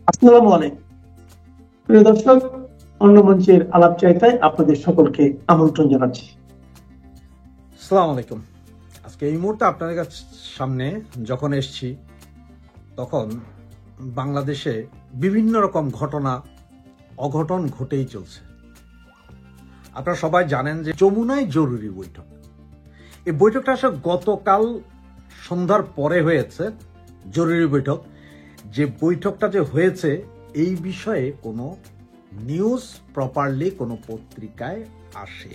আসসালামু আলাইকুম প্রিয় দর্শক, অন্য মঞ্চের আলাপ চাইতায় আপনাদের সকলকে আমন্ত্রণ জানাচ্ছি। আসসালামু আলাইকুম। আজকে এই মুহূর্তে আপনাদের সামনে যখন এসছি তখন বাংলাদেশে বিভিন্ন রকম অঘটন ঘটেই চলছে। আপনারা সবাই জানেন যে যমুনায় জরুরি বৈঠক, এই বৈঠকটা আসলে গতকাল সন্ধ্যার পরে হয়েছে জরুরি বৈঠক। যে বৈঠকটা যে হয়েছে এই বিষয়ে কোনো নিউজ প্রপারলি কোনো পত্রিকায় আসে।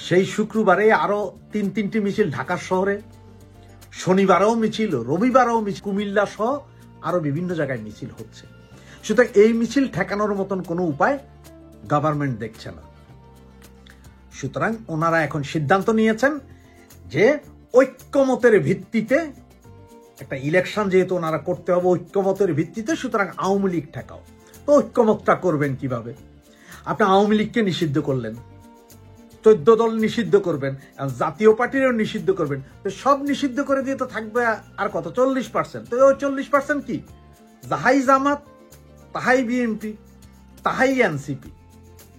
সেই শুক্রবারে আরো তিনটি মিছিল ঢাকা শহরে, শনিবারেও মিছিল, রবিবারেও মিছিল, কুমিল্লা সহ আরো বিভিন্ন জায়গায় মিছিল হচ্ছে। সুতরাং এই মিছিল ঠেকানোর মতন কোনো উপায় গভর্নমেন্ট দেখছে না। সুতরাং ওনারা এখন সিদ্ধান্ত নিয়েছেন যে ঐক্যমতের ভিত্তিতে একটা ইলেকশন যেহেতু ওনারা করতে হবে ঐক্যমতের ভিত্তিতে, সুতরাং আওয়ামী লীগ ঠেকাও। তো ঐক্যমতটা করবেন কিভাবে? আপনি আওয়ামী লীগকে নিষিদ্ধ করলেন, 14 দল নিষিদ্ধ করবেন, জাতীয় পার্টিরও নিষিদ্ধ করবেন, তো সব নিষিদ্ধ করে দিয়ে তো থাকবে আর কত 40%। তো ওই 40% কি? যাহাই জামাত, তাহাই বিএনপি, তাহাই এনসিপি।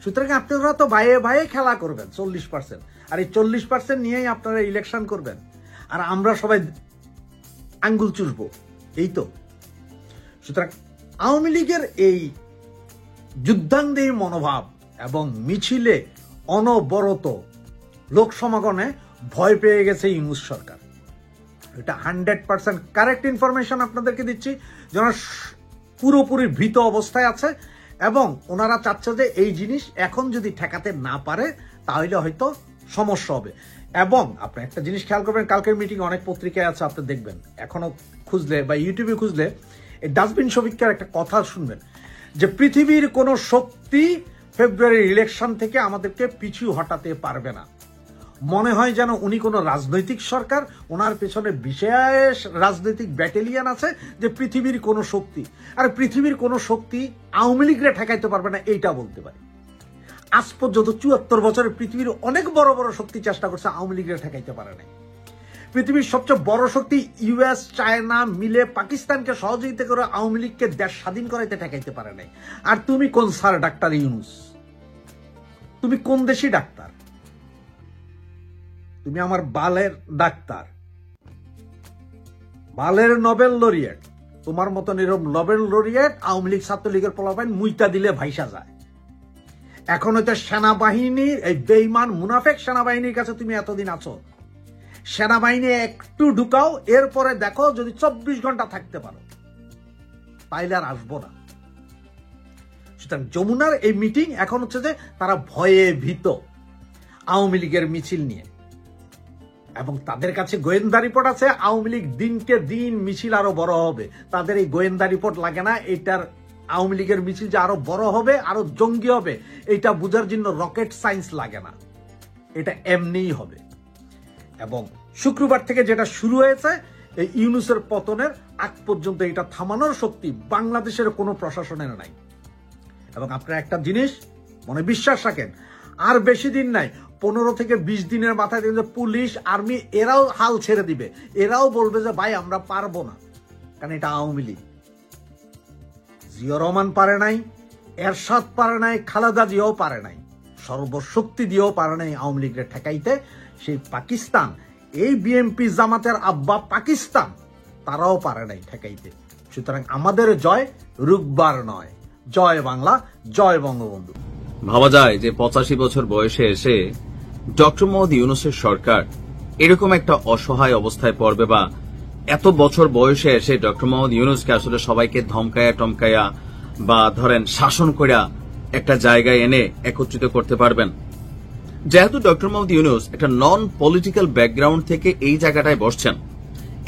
সুতরাং আপনারা তো ভাইয়ে ভাইয়ে খেলা করবেন 40%, আর এই 40% নিয়েই আপনারা ইলেকশন করবেন, আর আমরা সবাই আঙ্গুল চুষবো, এই তো। সুতরাং আওয়ামী লীগের এই যুদ্ধাঙ্গী মনোভাব এবং মিছিলে অনবরত লোক সমাগমে ভয় পেয়ে গেছে ইউনূস সরকার। এটা 100% কারেক্ট ইনফরমেশন আপনাদেরকে দিচ্ছি, যেন পুরোপুরি ভীত অবস্থায় আছে এবং ওনারা চাচ্ছে যে এই জিনিস এখন যদি ঠেকাতে না পারে তাহলে হয়তো সমস্যা হবে। এবং আপনি একটা জিনিস খেয়াল করবেন, কালকের মিটিং অনেক পত্রিকায় আছে, আপনি দেখবেন, এখনো খুঁজলে বা ইউটিউবে খুঁজলে এই ডাস্টবিন শফিকের একটা কথা শুনবেন যে পৃথিবীর কোন শক্তি ফেব্রুয়ারির ইলেকশন থেকে আমাদেরকে পিছু হটাতে পারবে না। মনে হয় যেন উনি কোনো রাজনৈতিক সরকার, ওনার পেছনে বিশেষ রাজনৈতিক ব্যাটালিয়ান আছে যে পৃথিবীর কোন শক্তি, আর পৃথিবীর কোন শক্তি আওয়ামী লীগরে ঠেকাইতে পারবে না এইটা বলতে পারে। আজ পর্যন্ত 74 বছরে পৃথিবীর অনেক বড় বড় শক্তি চেষ্টা করছে, আওয়ামী লীগের ঠেকাইতে পারে নাই। পৃথিবীর সবচেয়ে বড় শক্তি ইউএস, চায়না মিলে পাকিস্তানকে সহযোগিতা করে আওয়ামী লীগকে দেশ স্বাধীন করাইতে ঠেকাইতে পারে নাই। আর তুমি কোন স্যার ডাক্তার ইউনূস? তুমি কোন দেশি ডাক্তার? তুমি আমার বালের ডাক্তার, বালের নোবেল লরিয়েট। তোমার মতন এরকম নোবেল লরিয়েট আওয়ামী লীগ ছাত্রলীগের পোলাপাইন মুইতা দিলে ভাইসা যায়। এখন হয়তো সেনাবাহিনীর এই বেঈমান মুনাফেক সেনাবাহিনীর কাছে তুমি এতদিন আছো, সেনাবাহিনী একটু ঢুকাও, এরপরে দেখো যদি 24 ঘন্টা থাকতে পারো তাইলে আর আসবো না। সুতরাং যমুনার এই মিটিং এখন হচ্ছে যে তারা ভয়ে ভীত আওয়ামী লীগের মিছিল নিয়ে, এবং তাদের কাছে গোয়েন্দা রিপোর্ট আছে আওয়ামী লীগ দিনকে দিন মিছিল আরো বড় হবে। তাদের এই গোয়েন্দা রিপোর্ট লাগে না, এটার আওয়ামী লীগের মিছিল যে আরো বড় হবে, আরো জঙ্গি হবে, এটা বুঝার জন্য রকেট সায়েন্স লাগে না, এটা এমনিই হবে। এবং শুক্রবার থেকে যেটা শুরু হয়েছে, এই ইউনূসের পতনের আগ পর্যন্ত এটা থামানোর শক্তি বাংলাদেশের কোনো প্রশাসনের নাই। এবং আপনারা একটা জিনিস মনে বিশ্বাস রাখেন, আর বেশি দিন নাই, 15 থেকে 20 দিনের মাথায় দেখবেন পুলিশ, আর্মি এরাও হাল ছেড়ে দিবে, এরাও বলবে যে ভাই আমরা পারবো না, কারণ এটা আওয়ামী লীগ। জিয়া রহমান পারে নাই, এরশাদ পারে নাই, খালেদা জিয়াও পারে নাই, সর্বশক্তি দিয়েও পারে নাই আওয়ামী লীগের ঠেকাইতে। সেই পাকিস্তান, এই বিএনপি জামাতের আব্বা পাকিস্তান, তারাও পারে নাই ঠেকাইতে। সুতরাং আমাদের জয় রুকবার নয়। জয় বাংলা, জয় বঙ্গবন্ধু। ভাবা যায় যে 85 বছর বয়সে এসে ডক্টর মোহাম্মদ ইউনূসের সরকার এরকম একটা অসহায় অবস্থায় পড়বে, বা এত বছর বয়সে এসে ডক্টর মোহাম্মদ ইউনূসকে আসলে সবাইকে ধমকায়া টমকায়া বা ধরেন শাসন কইরা একটা জায়গায় এনে একত্রিত করতে পারবেন। যেহেতু ডক্টর মোহাম্মদ ইউনূস একটা নন পলিটিক্যাল ব্যাকগ্রাউন্ড থেকে এই জায়গাটায় বসছেন,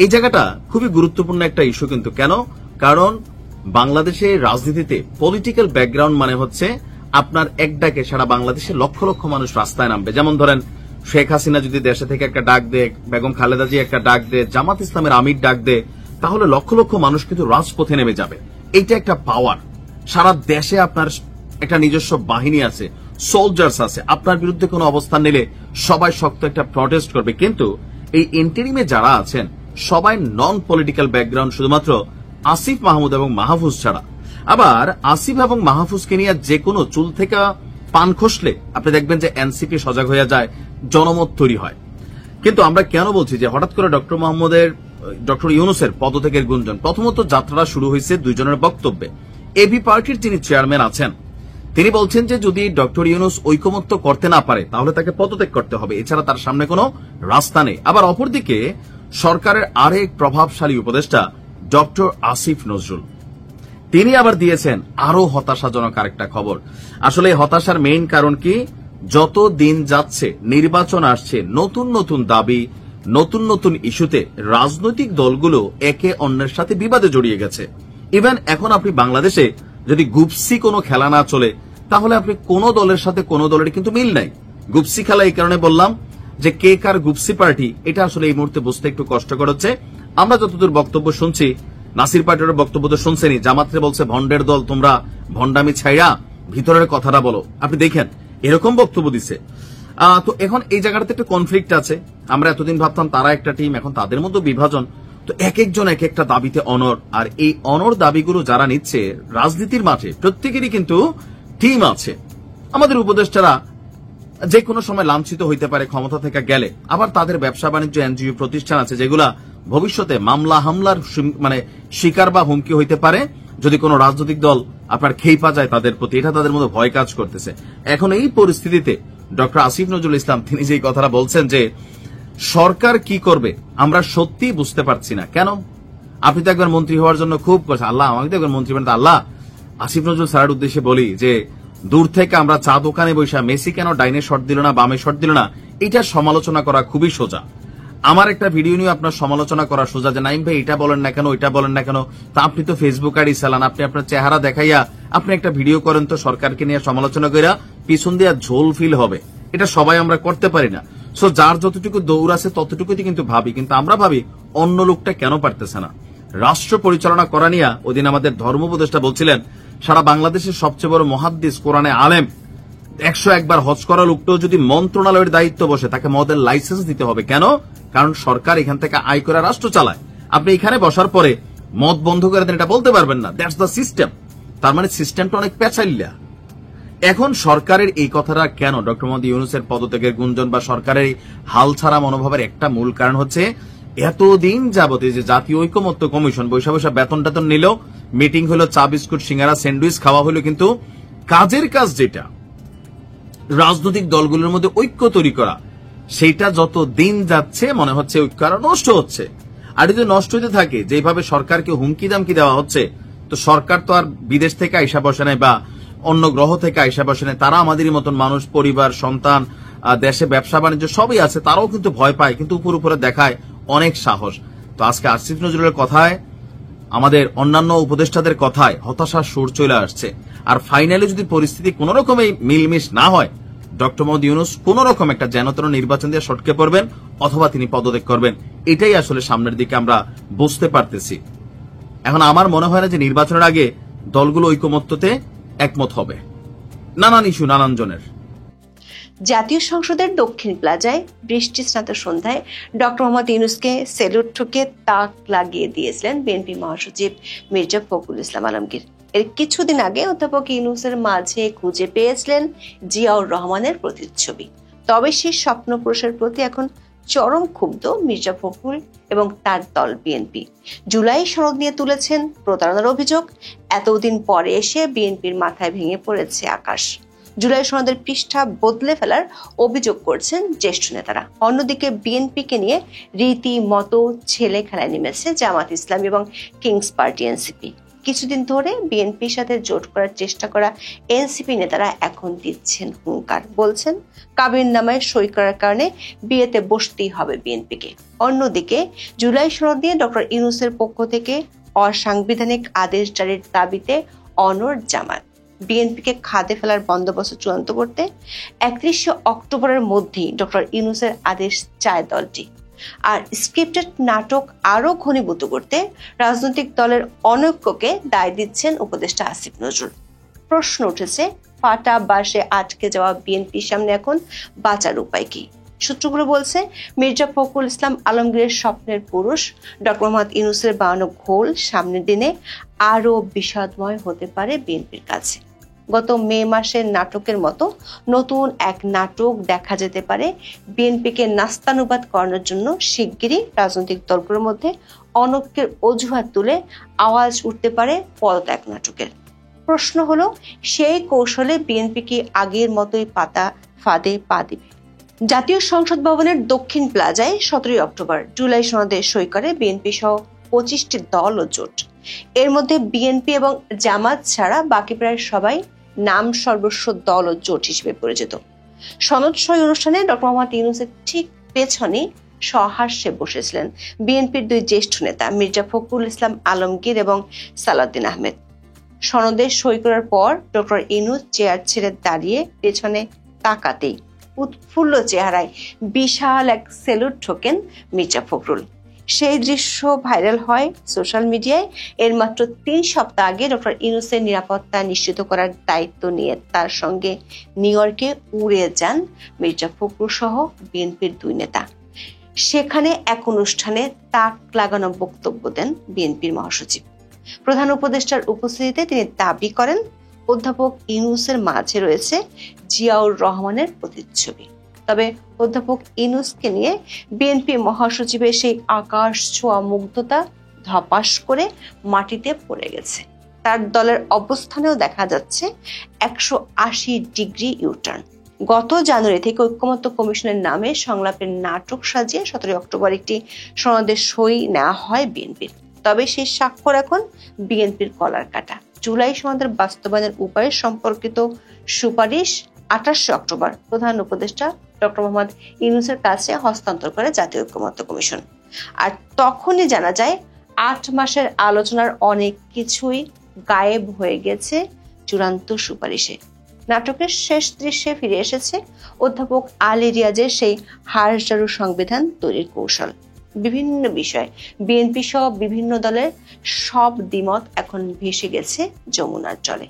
এই জায়গাটা খুবই গুরুত্বপূর্ণ একটা ইস্যু। কিন্তু কেন? কারণ বাংলাদেশের রাজনীতিতে পলিটিক্যাল ব্যাকগ্রাউন্ড মানে হচ্ছে আপনার এক ডাকে সারা বাংলাদেশে লক্ষ লক্ষ মানুষ রাস্তায় নামবে। যেমন ধরেন শেখ হাসিনা যদি দেশে থেকে একটা ডাক দেয়, বেগম খালেদা জি একটা ডাক দেয়, জামাত ইসলামের আমির ডাক দেয়, তাহলে লক্ষ লক্ষ মানুষ কিন্তু রাজপথে নেমে যাবে। এইটা একটা পাওয়ার। সারা দেশে আপনার একটা নিজস্ব বাহিনী আছে, সোলজার্স আছে, আপনার বিরুদ্ধে কোনো অবস্থান নিলে সবাই শক্ত একটা প্রটেস্ট করবে। কিন্তু এই ইন্টারিমে যারা আছেন সবাই নন পলিটিক্যাল ব্যাকগ্রাউন্ড, শুধুমাত্র আসিফ মাহমুদ এবং মাহফুজ ছাড়া আবার আসিফ এবং মাহফুজকে নিয়ে যে কোনো চুল থেকে পান খসলে আপনি দেখবেন যে এনসিপি সজাগ হয়ে যায়, জনমত তৈরি হয়। কিন্তু আমরা কেন বলছি যে হঠাৎ করে ডক্টর ইউনূসের পদত্যাগের গুঞ্জন? প্রথমত যাত্রাটা শুরু হয়েছে দুইজনের বক্তব্যে। এবি পার্টির যিনি চেয়ারম্যান আছেন তিনি বলছেন যে যদি ডক্টর ইউনূস ঐকমত্য করতে না পারে তাহলে তাকে পদত্যাগ করতে হবে, এছাড়া তার সামনে কোনো রাস্তা নেই। আবার অপরদিকে সরকারের আরেক প্রভাবশালী উপদেষ্টা ডক্টর আসিফ নজরুল তিনি আবার দিয়েছেন আরো হতাশাজনক আরেকটা খবর। আসলে হতাশার মেইন কারণ কি, যত দিন যাচ্ছে নির্বাচন আসছে, নতুন নতুন দাবি, নতুন নতুন ইস্যুতে রাজনৈতিক দলগুলো একে অন্যের সাথে বিবাদে জড়িয়ে গেছে। ইভেন এখন আপনি বাংলাদেশে যদি গুপসি কোনো খেলা না চলে তাহলে আপনি কোন দলের সাথে কোন দলের কিন্তু মিল নাই। গুপসি খেলা এই কারণে বললাম যে কে কার গুপসি পার্টি এটা আসলে এই মুহূর্তে বুঝতে একটু কষ্টকর হচ্ছে। আমরা যতদূর বক্তব্য শুনছি, নাসির পার্টির বক্তব্য তো শুনছেনই, জামাতে বলছে ভন্ডের দল, তোমরা ভন্ডামি ছাইড়া ভিতরের কথাটা বলো। আপনি দেখেন এরকম বক্তব্য দিচ্ছে। তো এখন এই জায়গাটাতে একটা কনফ্লিক্ট আছে। আমরা এতদিন ভাবতাম তারা একটা টিম, এখন তাদের মধ্যে বিভাজন। তো এক একজন এক একটা দাবিতে অনড়, আর এই অনড় দাবিগুলো যারা নিচ্ছে রাজনীতির মাঠে প্রত্যেকেরই কিন্তু টিম আছে। আমাদের উপদেষ্টারা যে কোনো সময় লাঞ্ছিত হইতে পারে ক্ষমতা থেকে গেলে, আবার তাদের ব্যবসা বাণিজ্য এনজিও প্রতিষ্ঠান আছে যেগুলা ভবিষ্যতে মামলা হামলার শিকার বা হুমকি হইতে পারে যদি কোনো রাজনৈতিক দল আপনার খেইপা যায় তাদের প্রতি, এটা তাদের মধ্যে ভয় কাজ করতেছে। এখন এই পরিস্থিতিতে ডক্টর আসিফ নজরুল ইসলাম তিনি যে কথাটা বলছেন যে সরকার কি করবে আমরা সত্যি বুঝতে পারছি না। কেন? আপনি তো একবার মন্ত্রী হওয়ার জন্য খুব করছেন, আল্লাহ আমাকে তো একবার মন্ত্রী বানাতে। আল্লাহ, আসিফ নজরুল স্যারের উদ্দেশ্যে বলি যে দূর থেকে আমরা চা দোকানে বসে মেসি কেন ডাইনে শট দিল না, বামে শট দিল না, এটা সমালোচনা করা খুবই সোজা। আমার একটা ভিডিও নিয়ে আপনার সমালোচনা করা সোজা যে নাইম ভাই এটা বলেন না কেন, ওইটা বলেন না কেন। তা আপনি তো ফেসবুক আইডি চালান, আপনি আপনার চেহারা দেখাইয়া আপনি একটা ভিডিও করেন তো সরকারকে নিয়ে সমালোচনা কইরা পিছন দিয়ে ঝোল ফিল হবে। এটা সবাই আমরা করতে পারি না। সো যার যতটুকু দৌড় আছে ততটুকুই কিন্তু ভাবি, কিন্তু আমরা ভাবি অন্য লোকটা কেন পারতেছে না। রাষ্ট্র পরিচালনা করা নিয়ে ওদিন আমাদের ধর্ম উপদেষ্টা বলছিলেন সারা বাংলাদেশের সবচেয়ে বড় মুহাদ্দিস, কোরআনে আলেম, 101 বার হজ করা লোকটাও যদি মন্ত্রণালয়ের দায়িত্ব বসে তাকে মদের লাইসেন্স দিতে হবে। কেন? কারণ সরকার এখান থেকে আয় করে রাষ্ট্র চালায়। আপনি এখানে বসার পরে মদ বন্ধ করে দেন এটা বলতে পারবেন না। That's the system. তার মানে সিস্টেমটা অনেক পেঁচাইল্লা। এখন সরকারের এই কথাটা কেন? ডক্টর মোহাম্মদ ইউনূসের পদত্যাগের গুঞ্জন বা সরকারের হাল ছাড়া মনোভাবের একটা মূল কারণ হচ্ছে এতদিন যাবতীয় যে জাতীয় ঐকমত্য কমিশন বৈশা বৈশা বেতন টেতন নিল, মিটিং হলো, চা বিস্কুট সিঙ্গারা স্যান্ডউইচ খাওয়া হলো, কিন্তু কাজের কাজ যেটা রাজনৈতিক দলগুলোর মধ্যে ঐক্য তৈরি করা, সেইটা যত দিন যাচ্ছে মনে হচ্ছে ঐক্য আরো নষ্ট হচ্ছে। আর যদি নষ্ট হতে থাকে, যেভাবে সরকারকে হুমকি দামকি দেওয়া হচ্ছে, তো সরকার তো আর বিদেশ থেকে আইসা বসে নাই বা অন্য গ্রহ থেকে আইসা বসে নাই। তারা আমাদেরই মতন মানুষ, পরিবার, সন্তান, দেশে ব্যবসা বাণিজ্য সবই আছে। তারাও কিন্তু ভয় পায়, কিন্তু উপরে দেখায় অনেক সাহস। তো আজকে আসিফ নজরুলের কথায়, আমাদের অন্যান্য উপদেষ্টাদের কথায় হতাশার সুর চলে আসছে। আর ফাইনালি যদি পরিস্থিতি কোন রকমে মিলমিশ না হয়, ডক্টর মোহাম্মদ ইউনূস কোন রকম একটা যেনতন নির্বাচন দিয়ে সটকে পড়বেন অথবা তিনি পদত্যাগ করবেন। এটাই আসলে সামনের দিকে আমরা বুঝতে পারতেছি। এখন আমার মনে হয় না যে নির্বাচনের আগে দলগুলো ঐকমত্যতে একমত হবে। নানান ইস্যু, নানান জনের। জাতীয় সংসদের দক্ষিণ প্লাজায় বৃষ্টি স্নাত সন্ধ্যায় ডক্টর মোহাম্মদ ইউনূসকে সেলুট ঠুকে তাক লাগিয়ে দিয়েছিলেন বিএনপি মহাসচিব মির্জা ফখরুল ইসলাম আলমগীর। এর কিছুদিন আগে অধ্যাপক ইউনূসের মাঝে খুঁজে পেয়েছিলেন জিয়াউর রহমানের প্রতিচ্ছবি। তবে সেই স্বপ্নপুরুষের প্রতি এখন চরম ক্ষুব্ধ মির্জা ফখরুল এবং তার দল বিএনপি। জুলাই সনদ নিয়ে তুলেছেন প্রতারণার অভিযোগ। এতদিন পরে এসে বিএনপির মাথায় ভেঙে পড়েছে আকাশ। জুলাই সনদের পৃষ্ঠা বদলে ফেলার অভিযোগ করছেন জ্যেষ্ঠ নেতারা। অন্যদিকে বিএনপিকে নিয়ে রীতিমতো ছেলে খেলায় নেমেছে জামাত ইসলামী এবং কিংস পার্টি এনসিপি। কিছুদিন ধরে বিএনপির সাথে জোট করার চেষ্টা করা এনসিপি নেতারা এখন দিচ্ছেন হুঙ্কার। বলছেন কাবিননামায় সই করার কারণে বিয়েতে বসতেই হবে বিএনপিকে। অন্যদিকে জুলাই সনদ নিয়ে ডক্টর ইউনূসের পক্ষ থেকে অসাংবিধানিক আদেশ জারির দাবিতে অনড় জামাত। বিএনপিকে খাদে ফেলার বন্দোবস্ত চূড়ান্ত করতে 31 অক্টোবরের মধ্যেই ডক্টর ইউনূসের আদেশ চায় দলটি। আর স্ক্রিপ্টেড নাটক আরো ঘনীভূত করতে রাজনৈতিক দলের অনৈক্যকে দায় দিচ্ছেন উপদেষ্টা আসিফ নজরুল। প্রশ্ন উঠেছে, ফাটা বাসে আটকে যাওয়া বিএনপির সামনে এখন বাঁচার উপায় কি? সূত্রগুলো বলছে, মির্জা ফখরুল ইসলাম আলমগীরের স্বপ্নের পুরুষ ডক্টর মোহাম্মদ ইউনূসের বানানো ঘোল সামনের দিনে আরো বিষাদময় হতে পারে বিএনপির কাছে। গত মে মাসের নাটকের মতো নতুন এক নাটক দেখা যেতে পারে বিএনপিকে নাস্তানুবাদ করানোর জন্য। শিগগিরই রাজনৈতিক দলগুলোর মধ্যে অনৈক্যের অজুহাত তুলে আওয়াজ উঠতে পারে পদত্যাগ নাটকের। প্রশ্ন হলো, সেই কৌশলে বিএনপি কি আগের মতোই ফাঁদে পা দিবে? জাতীয় সংসদ ভবনের দক্ষিণ প্লাজায় 17 অক্টোবর জুলাই সনদে সই করে বিএনপি সহ 25টি দল ও জোট। এর মধ্যে বিএনপি এবং জামাত ছাড়া বাকি প্রায় সবাই নাম সর্বস্ব দল ও জোট হিসেবে পরিচিত। সনদ সই অনুষ্ঠানে ডক্টর মোহাম্মদ ইউনূসের ঠিক পেছনে সহাস্যে বসেছিলেন বিএনপির দুই জ্যেষ্ঠ নেতা মির্জা ফখরুল ইসলাম আলমগীর এবং সালাউদ্দিন আহমেদ। সনদে সই করার পর ডক্টর ইউনূস চেয়ার ছেড়ে দাঁড়িয়ে পেছনে তাকাতেই উৎফুল্ল চেহারায় বিশাল এক সেলুট ঠোকেন মির্জা ফখরুল। সেই দৃশ্য ভাইরাল হয় সোশ্যাল মিডিয়ায়। এর মাত্র 3 সপ্তাহ আগে ডক্টর ইউনূসের নিরাপত্তা নিশ্চিত করার দায়িত্ব নিয়ে তার সঙ্গে নিউ ইয়র্কে উড়ে যান মির্জা ফখরুল সহ বিএনপির দুই নেতা। সেখানে এক অনুষ্ঠানে তাক লাগানো বক্তব্য দেন বিএনপির মহাসচিব। প্রধান উপদেষ্টার উপস্থিতিতে তিনি দাবি করেন, অধ্যাপক ইউনূসের মাঝে রয়েছে জিয়াউর রহমানের প্রতিচ্ছবি। তবে অধ্যাপক ইউনূসকে নিয়ে বিএনপি মহাসচিবের সেই আকাশ ছোঁয়া মুগ্ধতা ধপাস করে মাটিতে পড়ে গেছে। তার দলের অবস্থানেও দেখা যাচ্ছে 180 ডিগ্রি ইউটার্ন। গত জানুয়ারি থেকে ঐক্যমত্য কমিশনের নামে সংলাপের নাটক সাজিয়ে 17 অক্টোবর একটি সনদে সই নেওয়া হয় বিএনপির। তবে সেই স্বাক্ষর এখন বিএনপির কলার কাটা। জুলাই সনদের বাস্তবায়নের উপায় সম্পর্কিত সুপারিশ 28 অক্টোবর প্রধান উপদেষ্টা ডক্টর মোহাম্মদ ইউনূসের কাছে হস্তান্তর করে জাতীয় ঐক্যমত্য কমিশন। আর তখনই জানা যায় 8 মাসের আলোচনার অনেক কিছুই গায়েব হয়ে গেছে চূড়ান্ত সুপারিশে। নাটকের শেষ দৃশ্যে ফিরে এসেছে অধ্যাপক আলী রিয়াজের সেই হাড়-ঝাড়ু সংবিধান তৈরির কৌশল। বিভিন্ন বিষয় বিএনপি সহ বিভিন্ন দলের সব দ্বিমত এখন ভেসে গেছে যমুনার জলে।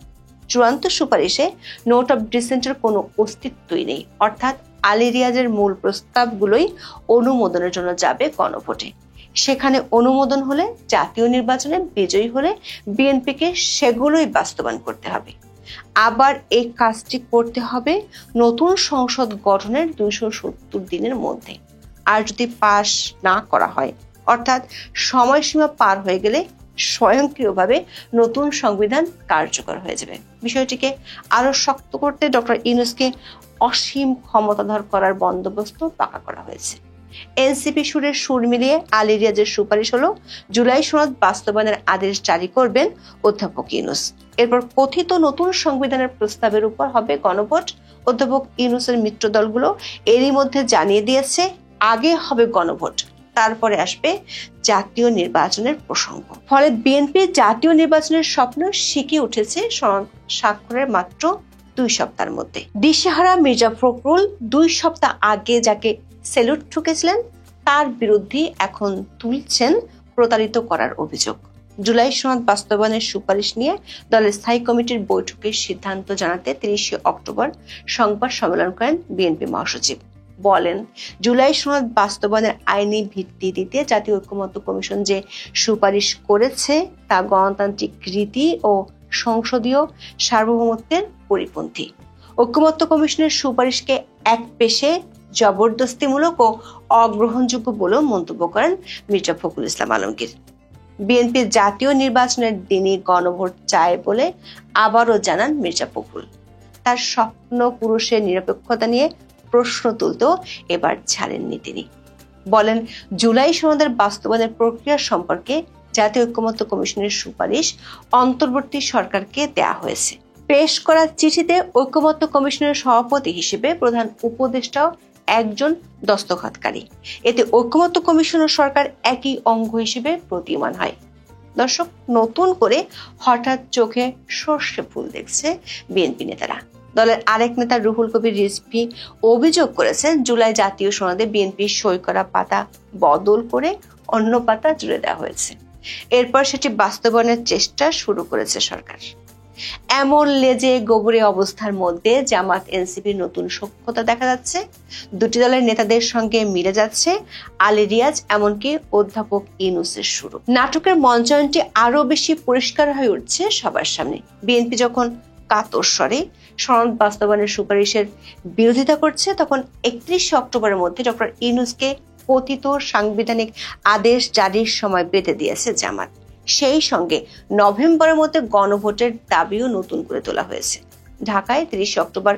চূড়ান্ত সুপারিশে নোট অফ ডিসেন্টের কোনো অস্তিত্বই নেই, অর্থাৎ আলী রিয়াজের মূল প্রস্তাবগুলোই অনুমোদনের জন্য যাবে গণভোটে। সেখানে অনুমোদন হলে, জাতীয় নির্বাচনে বিজয়ী হলে বিএনপিকে সেগুলোই বাস্তবায়ন করতে হবে। আবার এই কাজটি করতে হবে নতুন সংসদ গঠনের 270 দিনের মধ্যে। আর যদি পাশ না করা হয়, অর্থাৎ সময়সীমা পার হয়ে গেলে স্বয়ংক্রিয়ভাবে নতুন সংবিধান কার্যকর হয়ে যাবে। বিষয়টিকে আরো শক্ত করতে ডক্টর ইউনূসকে অসীম ক্ষমতাধর করার বন্দোবস্ত পাকা করা হয়েছে। এনসিপি সুর মিলিয়ে আলী রিয়াজের সুপারিশ হলো, জুলাই সনদ বাস্তবায়নের আদেশ জারি করবেন অধ্যাপক ইউনূস। এরপর কথিত নতুন সংবিধানের প্রস্তাবের উপর হবে গণভোট। অধ্যাপক ইউনূসের মিত্র দলগুলো এরই মধ্যে জানিয়ে দিয়েছে আগে হবে গণভোট, তারপরে আসবে জাতীয় নির্বাচনের প্রসঙ্গ। ফলে বিএনপি জাতীয় নির্বাচনের স্বপ্ন শিখে উঠেছে স্বাক্ষরের মাত্র 2 সপ্তাহের মধ্যে। দিশেহারা মির্জা ফখরুল 2 সপ্তাহ আগে যাকে সেলুট ঠুকেছিলেন তার বিরুদ্ধে এখন তুলছেন প্রতারিত করার অভিযোগ। জুলাই সনদ বাস্তবায়নের সুপারিশ নিয়ে দলের স্থায়ী কমিটির বৈঠকের সিদ্ধান্ত জানাতে 30 অক্টোবর সংবাদ সম্মেলন করেন বিএনপি মহাসচিব। বলেন, জুলাই সনদ বাস্তবায়নের আইনি ভিত্তি দিতে জাতীয় ঐক্যমত্য কমিশন যে সুপারিশ করেছে তা গণতান্ত্রিক রীতি ও সংসদীয় সার্বভৌমত্বের পরিপন্থী। ঐক্যমত্য কমিশনের সুপারিশকে একপেশে জবরদস্তিমূলক ও অগ্রহণযোগ্য বলেও মন্তব্য করেন মির্জা ফখরুল ইসলাম আলমগীর। বিএনপি জাতীয় নির্বাচনের দিনই গণভোট চায় বলে আবারও জানান মির্জা ফখরুল। তার স্বপ্ন পুরুষের নিরপেক্ষতা নিয়ে প্রশ্ন তুলতেও এবার ছাড়েননি তিনি। বলেন, জুলাই সনদের বাস্তবায়নের প্রক্রিয়া সম্পর্কে জাতীয় ঐক্যমত্য কমিশনের সুপারিশ অন্তর্বর্তী সরকারকে দেয়া হয়েছে। পেশ করা চিঠিতে ঐক্যমত্য কমিশনের সভাপতি হিসেবে প্রধান উপদেষ্টাও একজন দস্তখতকারী। এতে ঐক্যমত্য কমিশন ও সরকার একই অঙ্গ হিসেবে প্রতীয়মান হয়। দর্শক, নতুন করে হঠাৎ চোখে সর্ষে ফুল দেখছে বিএনপি নেতারা। দলের আরেক নেতা রুহুল কবির রিজভী অভিযোগ করেছেন, জুলাই জাতীয় সনদে বিএনপি সই করা পাতা বদল করে অন্য পাতা জুড়ে দেওয়া হয়েছে। এরপর সেটি বাস্তবায়নের চেষ্টা শুরু করেছে সরকার। এমন লেজে গোবরে অবস্থার মধ্যে জামাত এনসিপির নতুন সখ্যতা দেখা যাচ্ছে। দুটি দলের নেতাদের সঙ্গে মিলে যাচ্ছে আলী রিয়াজ, এমনকি অধ্যাপক ইউনূসের সুর। নাটকের মঞ্চায়নটি আরো বেশি পরিষ্কার হয়ে উঠছে সবার সামনে। বিএনপি যখন কাতর স্বরে সনদ বাস্তবায়নের সুপারিশের বিরোধিতা করছে, তখন 31 অক্টোবরের মধ্যে ডক্টর ইউনূসকে কথিত সাংবিধানিক আদেশ জারির সময় বেঁধে দিয়েছে জামাত। সেই সঙ্গে নভেম্বরের মধ্যে গণভোটের দাবিও নতুন করে তোলা হয়েছে। ঢাকায় 30 অক্টোবর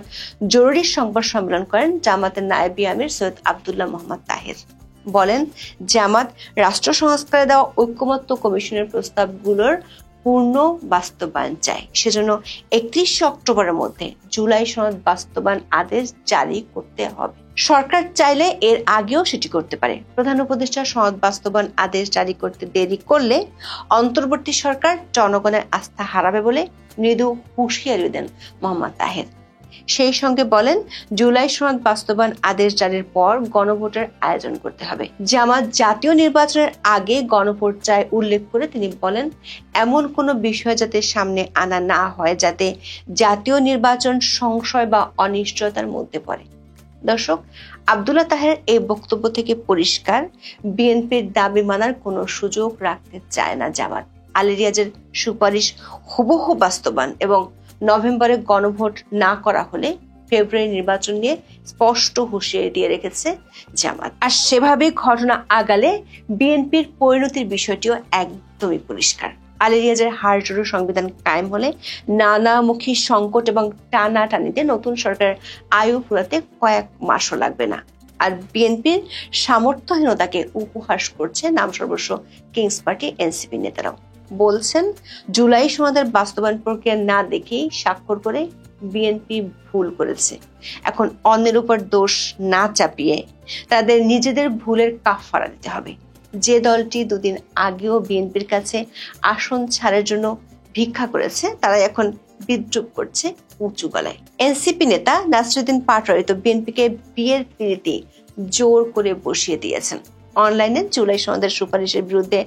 জরুরি সংবাদ সম্মেলন করেন জামাতের নায়েবে আমির সৈয়দ আব্দুল্লাহ মোহাম্মদ তাহের। বলেন, জামাত রাষ্ট্র সংস্কারে দেওয়া ঐকমত্য কমিশনের প্রস্তাবগুলোর পূর্ণ বাস্তবায়ন চায়। সেজন্য 31 অক্টোবরের মধ্যে জুলাই সনদ বাস্তবায়ন আদেশ জারি করতে হবে। সরকার চাইলে এর আগেও সেটি করতে পারে। প্রধান উপদেষ্টা সনদ বাস্তবায়ন আদেশ জারি করতে দেরি করলে অন্তর্বর্তী সরকার জনগণের আস্থা হারাবে বলে মৃদু হুঁশিয়ারি দেন মোহাম্মদ তাহের। সেই সঙ্গে বলেন, জুলাই সনদ বাস্তবায়ন আদেশ জারির পর গণভোটের আয়োজন করতে হবে। জামাত জাতীয় নির্বাচনের আগে গণভোট চায় উল্লেখ করে তিনি বলেন, এমন কোনো বিষয় যাতে সামনে আনা না হয় যাতে জাতীয় নির্বাচন সংশয় বা অনিশ্চয়তার মধ্যে পড়ে। দর্শক, আব্দুল্লাহ তাহেরের এই বক্তব্য থেকে পরিষ্কার, বিএনপির দাবি মানার কোনো সুযোগ রাখতে চায় না জামাত। আলী রিয়াজের সুপারিশ হুবহু বাস্তবায়ন এবং নভেম্বরে গণভোট না করা হলে ফেব্রুয়ারি নির্বাচন নিয়ে স্পষ্ট হুঁশিয়ারি দিয়ে রেখেছে জামাত। আর সেভাবে ঘটনা আগালে বিএনপির পরিণতির বিষয়টিও একদমই পরিষ্কার। আলী রিয়াজের হাড়জোড়ো সংবিধান কায়েম হলে নানামুখী সংকট এবং টানাটানিতে নতুন সরকারের আয়ু ফুরাতে কয়েক মাসও লাগবে না। আর বিএনপির সামর্থ্যহীনতাকে উপহাস করছে নামসর্বস্ব কিংস পার্টি এনসিপি নেতারাও। বলছেন, জুলাই সনদের বাস্তবায়ন প্রক্রিয়া না দেখেই স্বাক্ষর করে বিএনপি ভুল করেছে। এখন অন্যের উপর দোষ না চাপিয়ে তাদের নিজেদের ভুলের কাফারা দিতে হবে। যে দলটি দুদিন আগেও বিএনপির কাছে আসন ছাড়ের জন্য ভিক্ষা করেছে, তারা এখন বিদ্রুপ করছে উঁচু গলায়। এনসিপি নেতা নাসিরুদ্দিন পাটোয়ারি তো বিএনপিকে বিয়ের পিঁড়িতে জোর করে বসিয়ে দিয়েছেন। অনলাইনে জুলাই সনদের সুপারিশের বিরুদ্ধে